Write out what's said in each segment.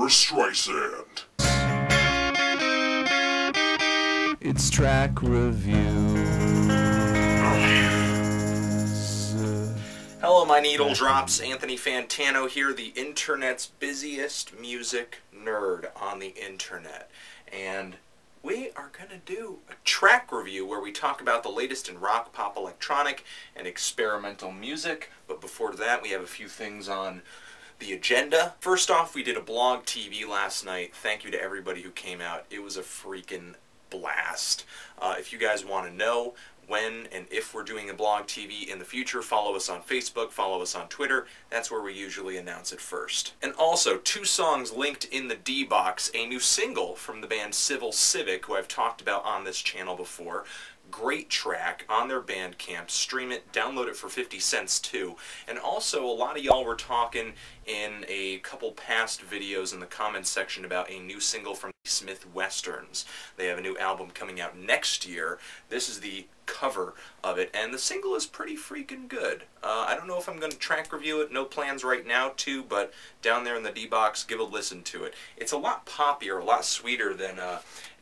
Barbra Streisand. It's track review. Hello, my needle drops. Anthony Fantano here, the internet's busiest music nerd on the internet. And we are going to do a track review where we talk about the latest in rock, pop, electronic, and experimental music. But before that, we have a few things on the agenda. First off, we did a blog TV last night. Thank you to everybody who came out. It was a freaking blast. If you guys want to know when and if we're doing a blog TV in the future, follow us on Facebook, follow us on Twitter. That's where we usually announce it first. And also, 2 songs linked in the D box, a new single from the band Civil Civic, who I've talked about on this channel before. Great track on their Bandcamp. Stream it, download it for 50 cents too. And also, a lot of y'all were talking in a couple past videos in the comments section about a new single from Smith Westerns. They have a new album coming out next year. This is the cover of it, and the single is pretty freaking good. I don't know if I'm going to track review it, no plans right now to, but down there in the D-Box, give a listen to it. It's a lot poppier, a lot sweeter than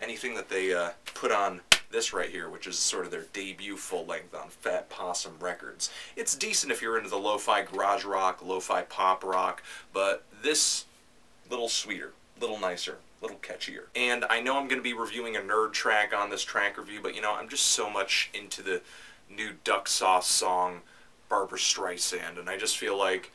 anything that they put on this right here, which is sort of their debut full-length on Fat Possum Records. It's decent if you're into the lo-fi garage rock, lo-fi pop rock, but this, little sweeter, little nicer, little catchier. And I know I'm going to be reviewing a N.E.R.D track on this track review, but you know, I'm just so much into the new Duck Sauce song, Barbra Streisand, and I just feel like,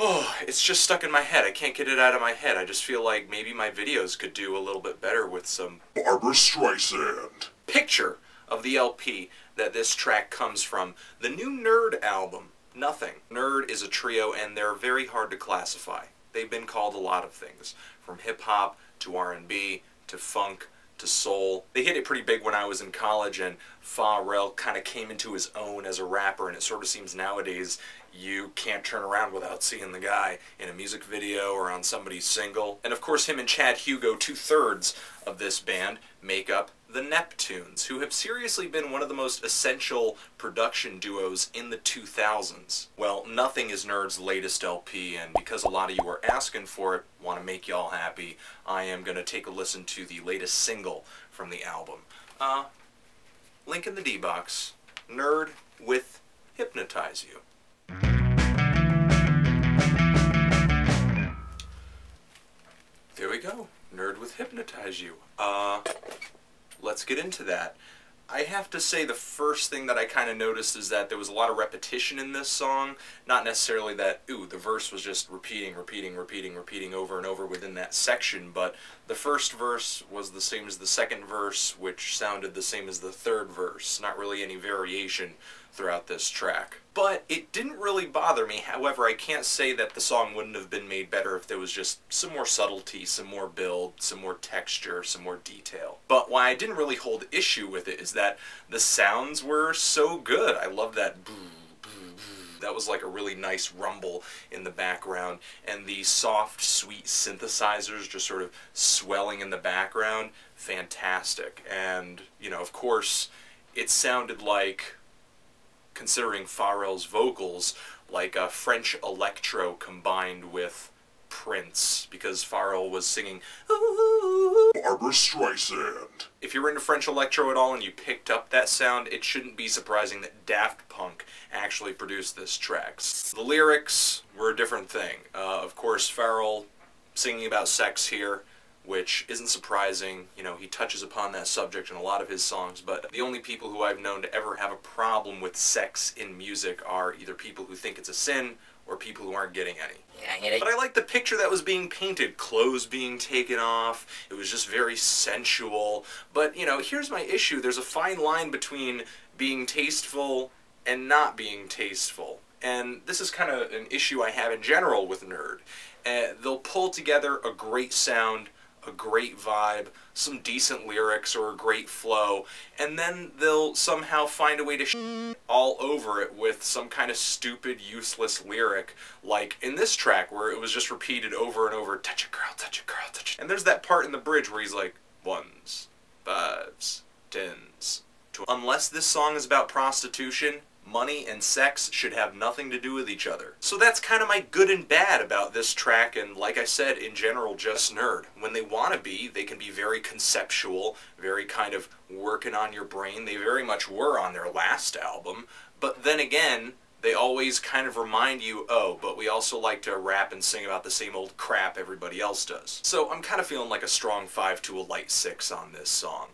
oh, it's just stuck in my head. I can't get it out of my head. I just feel like maybe my videos could do a little bit better with some Barbra Streisand. Picture of the LP that this track comes from. The new N.E.R.D album, Nothing. N.E.R.D is a trio, and they're very hard to classify. They've been called a lot of things, from hip-hop to R&B to funk to soul. They hit it pretty big when I was in college, and Pharrell kind of came into his own as a rapper, and it sort of seems nowadays you can't turn around without seeing the guy in a music video or on somebody's single. And of course, him and Chad Hugo, 2/3 of this band, make up the Neptunes, who have seriously been one of the most essential production duos in the 2000s. Well, Nothing is N.E.R.D's latest LP, and because a lot of you are asking for it, want to make y'all happy, I am going to take a listen to the latest single from the album. Link in the D-Box. N.E.R.D with Hypnotize U. There we go. N.E.R.D with Hypnotize U. Let's get into that. I have to say the first thing that I kind of noticed is that there was a lot of repetition in this song. Not necessarily that, ooh, the verse was just repeating over and over within that section, but the first verse was the same as the second verse, which sounded the same as the third verse. Not really any variation throughout this track. But it didn't really bother me. However, I can't say that the song wouldn't have been made better if there was just some more subtlety, some more build, some more texture, some more detail. But why I didn't really hold issue with it is that the sounds were so good. I love that boo, boo, boo. That was like a really nice rumble in the background, and the soft, sweet synthesizers just sort of swelling in the background. Fantastic. And, you know, of course, it sounded like, considering Pharrell's vocals, like a French electro combined with Prince, because Pharrell was singing Barbra Streisand. If you're into French electro at all and you picked up that sound, it shouldn't be surprising that Daft Punk actually produced this track. The lyrics were a different thing. Of course, Pharrell singing about sex here, which isn't surprising. You know, he touches upon that subject in a lot of his songs, but the only people who I've known to ever have a problem with sex in music are either people who think it's a sin or people who aren't getting any. Yeah, I get it. But I like the picture that was being painted. Clothes being taken off. It was just very sensual. But, you know, here's my issue. There's a fine line between being tasteful and not being tasteful. And this is kind of an issue I have in general with N.E.R.D. They'll pull together a great sound, a great vibe, some decent lyrics or a great flow, and then they'll somehow find a way to all over it with some kind of stupid, useless lyric, like in this track where it was just repeated over and over, touch a girl, touch a girl, touch a... And there's that part in the bridge where he's like, 1s, 5s, 10s. Unless this song is about prostitution, money and sex should have nothing to do with each other. So that's kind of my good and bad about this track, and like I said, in general, just N.E.R.D. When they want to be, they can be very conceptual, very kind of working on your brain. They very much were on their last album, but then again, they always kind of remind you, oh, but we also like to rap and sing about the same old crap everybody else does. So I'm kind of feeling like a strong 5 to a light 6 on this song.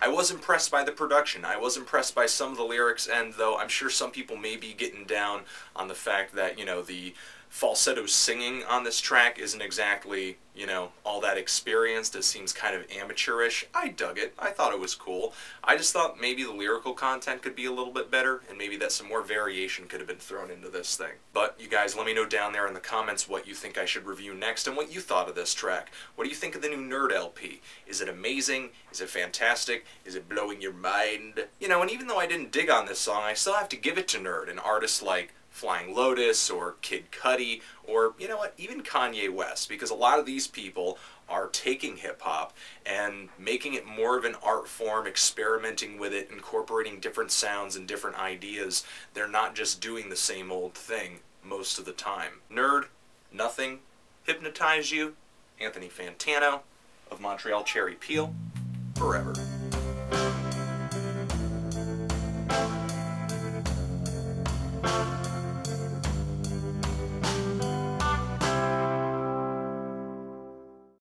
I was impressed by the production. I was impressed by some of the lyrics, and though I'm sure some people may be getting down on the fact that, you know, the falsetto singing on this track isn't exactly, you know, all that experienced. It seems kind of amateurish. I dug it. I thought it was cool. I just thought maybe the lyrical content could be a little bit better, and maybe that some more variation could have been thrown into this thing. But you guys, let me know down there in the comments what you think I should review next and what you thought of this track. What do you think of the new N.E.R.D. LP? Is it amazing? Is it fantastic? Is it blowing your mind? You know, and even though I didn't dig on this song, I still have to give it to N.E.R.D. and artists like Flying Lotus or Kid Cudi or, you know what, even Kanye West, because a lot of these people are taking hip-hop and making it more of an art form, experimenting with it, incorporating different sounds and different ideas. They're not just doing the same old thing most of the time. N.E.R.D, nothing. Hypnotize U, Anthony Fantano of Montreal Cherry Peel, forever.